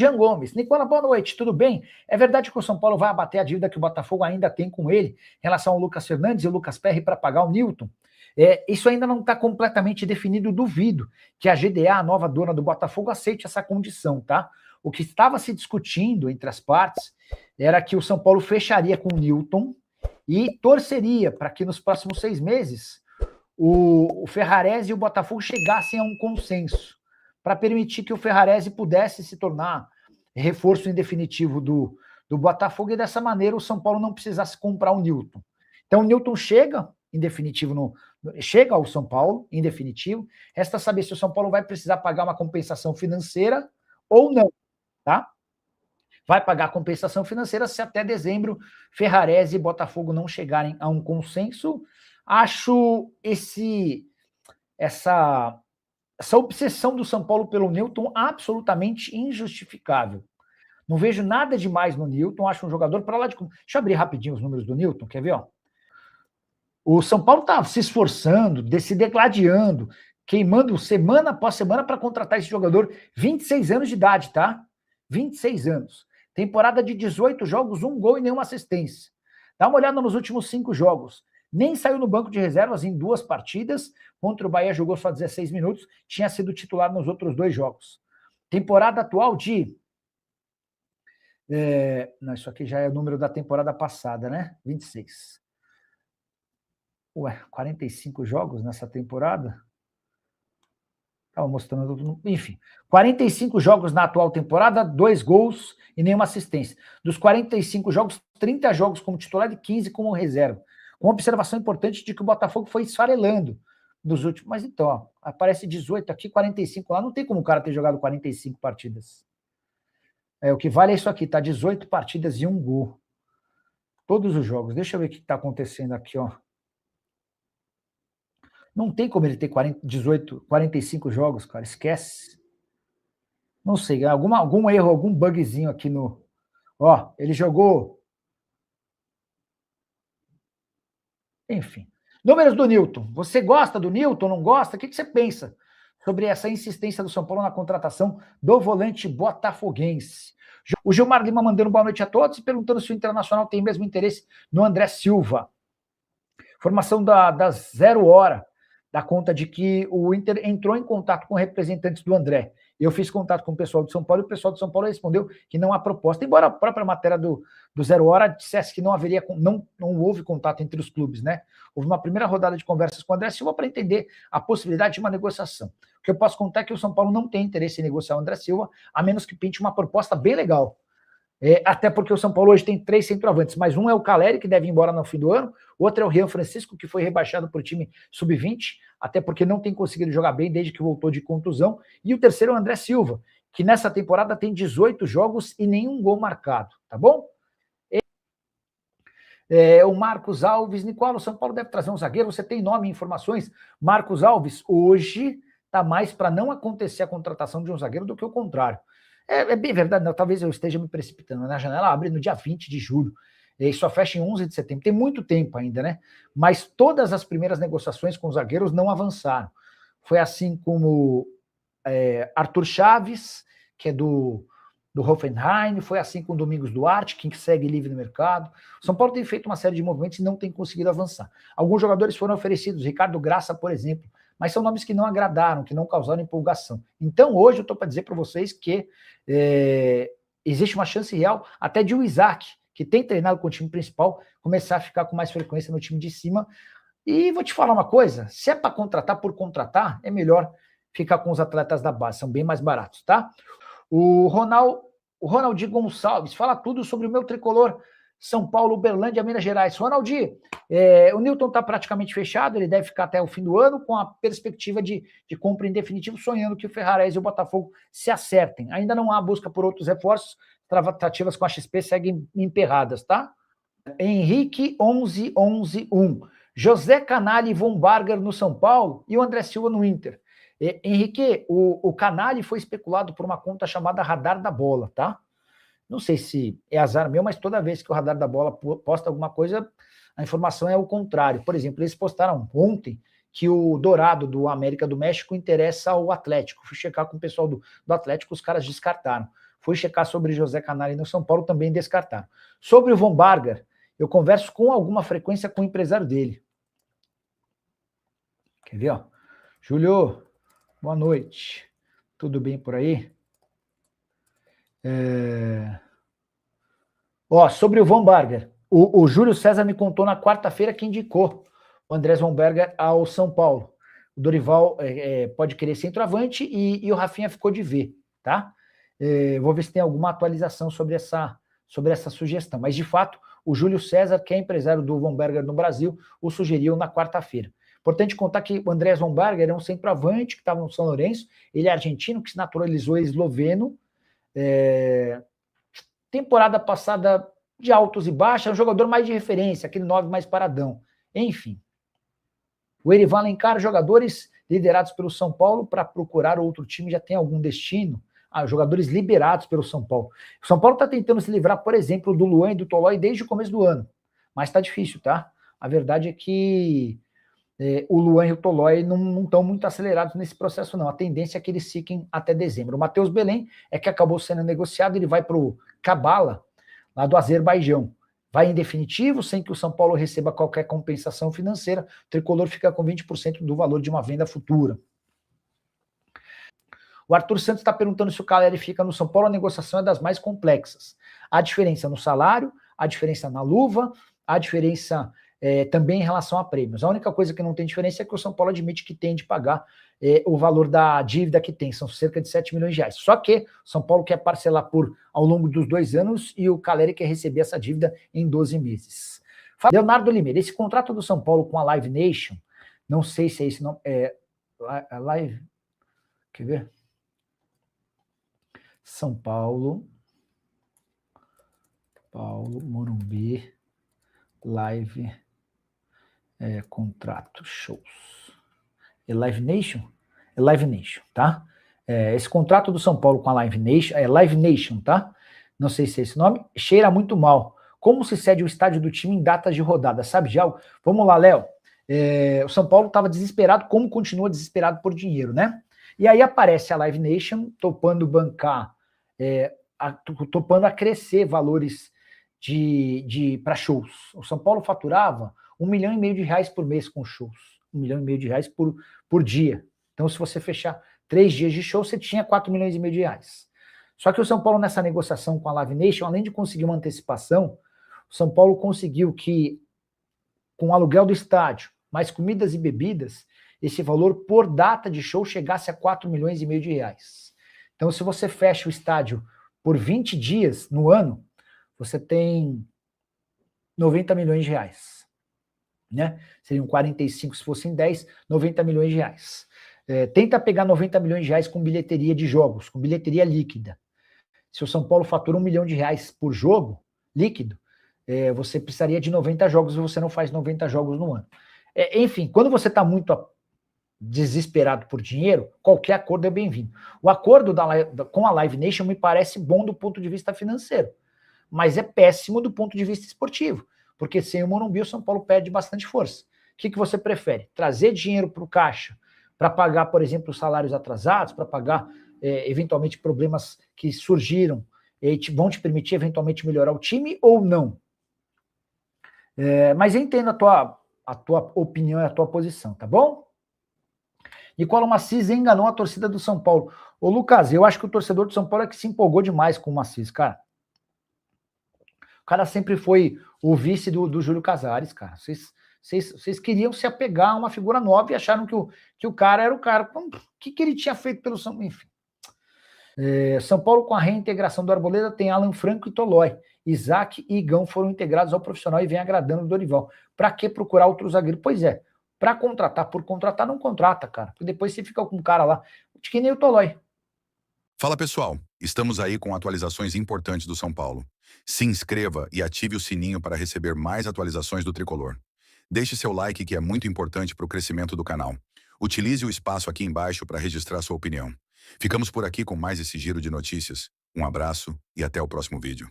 Jean Gomes, Nicola, boa noite, tudo bem? É verdade que o São Paulo vai abater a dívida que o Botafogo ainda tem com ele em relação ao Lucas Fernandes e o Lucas Perry para pagar o Newton? Isso ainda não está completamente definido, duvido que a GDA, a nova dona do Botafogo, aceite essa condição, tá? O que estava se discutindo entre as partes era que o São Paulo fecharia com o Newton e torceria para que nos próximos 6 meses o Ferrarese e o Botafogo chegassem a um consenso para permitir que o Ferrarese pudesse se tornar reforço em definitivo do Botafogo e dessa maneira o São Paulo não precisasse comprar o Newton. Então o Newton chega em definitivo, chega ao São Paulo em definitivo, resta saber se o São Paulo vai precisar pagar uma compensação financeira ou não, tá? Vai pagar a compensação financeira se até dezembro Ferrarese e Botafogo não chegarem a um consenso. Acho essa obsessão do São Paulo pelo Newton absolutamente injustificável. Não vejo nada demais no Newton, acho um jogador para lá de... Deixa eu abrir rapidinho os números do Newton, quer ver? Ó? O São Paulo está se esforçando, se degladiando, queimando semana após semana para contratar esse jogador, 26 anos de idade, tá? 26 anos. Temporada de 18 jogos, 1 gol e nenhuma assistência. Dá uma olhada nos últimos 5 jogos. Nem saiu no banco de reservas em 2 partidas, contra o Bahia jogou só 16 minutos, tinha sido titular nos outros 2 jogos. Temporada atual de... não, isso aqui já é o número da temporada passada, né? 26. 45 jogos nessa temporada? Estava mostrando... Enfim, 45 jogos na atual temporada, 2 gols e nenhuma assistência. Dos 45 jogos, 30 jogos como titular e 15 como reserva. Com observação importante de que o Botafogo foi esfarelando nos últimos... Mas então, ó, aparece 18 aqui, 45 lá. Não tem como o cara ter jogado 45 partidas. O que vale é isso aqui, tá? 18 partidas e 1 gol. Todos os jogos. Deixa eu ver o que está acontecendo aqui, ó. Não tem como ele ter 45 jogos, cara. Esquece. Não sei, algum erro, algum bugzinho aqui no... Ó, ele jogou... Enfim. Números do Newton. Você gosta do Newton, não gosta? O que você pensa sobre essa insistência do São Paulo na contratação do volante botafoguense? O Gilmar Lima mandando boa noite a todos e perguntando se o Internacional tem mesmo interesse no André Silva. Informação da 0 hora, dá conta de que o Inter entrou em contato com representantes do André. Eu fiz contato com o pessoal de São Paulo e o pessoal de São Paulo respondeu que não há proposta, embora a própria matéria do 0 hora dissesse que não houve contato entre os clubes, né? Houve uma primeira rodada de conversas com o André Silva para entender a possibilidade de uma negociação. O que eu posso contar é que o São Paulo não tem interesse em negociar o André Silva, a menos que pinte uma proposta bem legal. Até porque o São Paulo hoje tem 3 centroavantes, mas um é o Caleri, que deve ir embora no fim do ano, outro é o Rian Francisco, que foi rebaixado por time sub-20, até porque não tem conseguido jogar bem desde que voltou de contusão, e o terceiro é o André Silva, que nessa temporada tem 18 jogos e nenhum gol marcado, tá bom? O Marcos Alves, Nicola, o São Paulo deve trazer um zagueiro, você tem nome e informações? Marcos Alves, hoje tá mais para não acontecer a contratação de um zagueiro do que o contrário. É bem verdade, não, talvez eu esteja me precipitando, né? A janela abre no dia 20 de julho, e só fecha em 11 de setembro, tem muito tempo ainda, né? Mas todas as primeiras negociações com os zagueiros não avançaram. Foi assim como Arthur Chaves, que é do Hoffenheim, foi assim com Domingos Duarte, que segue livre no mercado. O São Paulo tem feito uma série de movimentos e não tem conseguido avançar. Alguns jogadores foram oferecidos, Ricardo Graça, por exemplo, mas são nomes que não agradaram, que não causaram empolgação. Então, hoje, eu estou para dizer para vocês que existe uma chance real até de o Isaac, que tem treinado com o time principal, começar a ficar com mais frequência no time de cima. E vou te falar uma coisa, se é para contratar por contratar, é melhor ficar com os atletas da base, são bem mais baratos, tá? O Ronaldinho Gonçalves fala tudo sobre o meu tricolor São Paulo, Uberlândia, Minas Gerais. Ronaldinho, o Newton está praticamente fechado, ele deve ficar até o fim do ano, com a perspectiva de compra em definitivo, sonhando que o Ferrarese e o Botafogo se acertem. Ainda não há busca por outros reforços, tratativas com a XP seguem emperradas, tá? Henrique 11-11-1. José Canali e Von Barger no São Paulo e o André Silva no Inter. Henrique, o Canali foi especulado por uma conta chamada Radar da Bola, tá? Não sei se é azar meu, mas toda vez que o Radar da Bola posta alguma coisa, a informação é o contrário. Por exemplo, eles postaram ontem que o Dourado do América do México interessa ao Atlético. Fui checar com o pessoal do Atlético, os caras descartaram. Fui checar sobre José Canali no São Paulo, também descartaram. Sobre o Von Barger, eu converso com alguma frequência com o empresário dele. Quer ver, ó? Júlio, boa noite. Tudo bem por aí? Ó, sobre o Von Barger, o Júlio César me contou na quarta-feira que indicou o Andrés Von Barger ao São Paulo. O Dorival pode querer centroavante e o Rafinha ficou de ver, tá? Vou ver se tem alguma atualização sobre essa sugestão. Mas, de fato, o Júlio César, que é empresário do Von Barger no Brasil, o sugeriu na quarta-feira. Importante contar que o Andrés Von Barger é um centroavante que estava no São Lourenço, ele é argentino, que se naturalizou esloveno, temporada passada de altos e baixos, é um jogador mais de referência, aquele 9 mais paradão. Enfim. O Erivan Alencar, jogadores liderados pelo São Paulo para procurar outro time, já tem algum destino? Jogadores liberados pelo São Paulo. O São Paulo está tentando se livrar, por exemplo, do Luan e do Tolói desde o começo do ano. Mas está difícil, tá? A verdade é que o Luan e o Tolói não estão muito acelerados nesse processo, não. A tendência é que eles fiquem até dezembro. O Matheus Belém é que acabou sendo negociado, ele vai para o Kabala, lá do Azerbaijão. Vai em definitivo, sem que o São Paulo receba qualquer compensação financeira. O Tricolor fica com 20% do valor de uma venda futura. O Arthur Santos está perguntando se o Caleri fica no São Paulo. A negociação é das mais complexas. Há diferença no salário, há diferença na luva, há diferença também em relação a prêmios. A única coisa que não tem diferença é que o São Paulo admite que tem de pagar o valor da dívida que tem, são cerca de 7 milhões de reais. Só que o São Paulo quer parcelar ao longo dos 2 anos e o Caleri quer receber essa dívida em 12 meses. Leonardo Limeira, esse contrato do São Paulo com a Live Nation, não sei se é esse nome, a Live, quer ver? São Paulo, Morumbi, Live, contrato, shows. É Live Nation? É Live Nation, tá? Esse contrato do São Paulo com a Live Nation, é Live Nation, tá? Não sei se é esse nome. Cheira muito mal. Como se cede o estádio do time em datas de rodada? Sabe de algo? Vamos lá, Léo. O São Paulo estava desesperado, como continua desesperado por dinheiro, né? E aí aparece a Live Nation topando bancar, topando a crescer valores para shows. O São Paulo faturava R$1,5 milhão por mês com shows. R$1,5 milhão por dia. Então, se você fechar 3 dias de show, você tinha R$4,5 milhões. Só que o São Paulo, nessa negociação com a Live Nation, além de conseguir uma antecipação, o São Paulo conseguiu que, com o aluguel do estádio, mais comidas e bebidas, esse valor por data de show chegasse a R$4,5 milhões. Então, se você fecha o estádio por 20 dias no ano, você tem R$90 milhões, né? Seriam 45 se fossem 10, R$90 milhões. Tenta pegar R$90 milhões com bilheteria de jogos, com bilheteria líquida. Se o São Paulo fatura R$1 milhão por jogo, líquido, você precisaria de 90 jogos e você não faz 90 jogos no ano. Enfim, quando você está muito desesperado por dinheiro, qualquer acordo é bem-vindo. O acordo com a Live Nation me parece bom do ponto de vista financeiro, mas é péssimo do ponto de vista esportivo, porque sem o Morumbi o São Paulo perde bastante força. O que você prefere? Trazer dinheiro para o caixa para pagar, por exemplo, os salários atrasados, para pagar, eventualmente, problemas que surgiram e vão te permitir, eventualmente, melhorar o time ou não? Mas eu entendo a tua opinião e a tua posição, tá bom? Nicola Macis enganou a torcida do São Paulo. Ô, Lucas, eu acho que o torcedor do São Paulo é que se empolgou demais com o Macis, cara. O cara sempre foi o vice do Júlio Casares, cara. Vocês queriam se apegar a uma figura nova e acharam que o cara era o cara. O que ele tinha feito pelo São Paulo? Enfim. São Paulo, com a reintegração do Arboleda, tem Alan Franco e Tolói. Isaac e Igão foram integrados ao profissional e vem agradando o Dorival. Para que procurar outro zagueiro? Pois é. Para contratar por contratar, não contrata, cara. Porque depois você fica com um cara lá, que nem o Tolói. Fala, pessoal. Estamos aí com atualizações importantes do São Paulo. Se inscreva e ative o sininho para receber mais atualizações do Tricolor. Deixe seu like, que é muito importante para o crescimento do canal. Utilize o espaço aqui embaixo para registrar sua opinião. Ficamos por aqui com mais esse giro de notícias. Um abraço e até o próximo vídeo.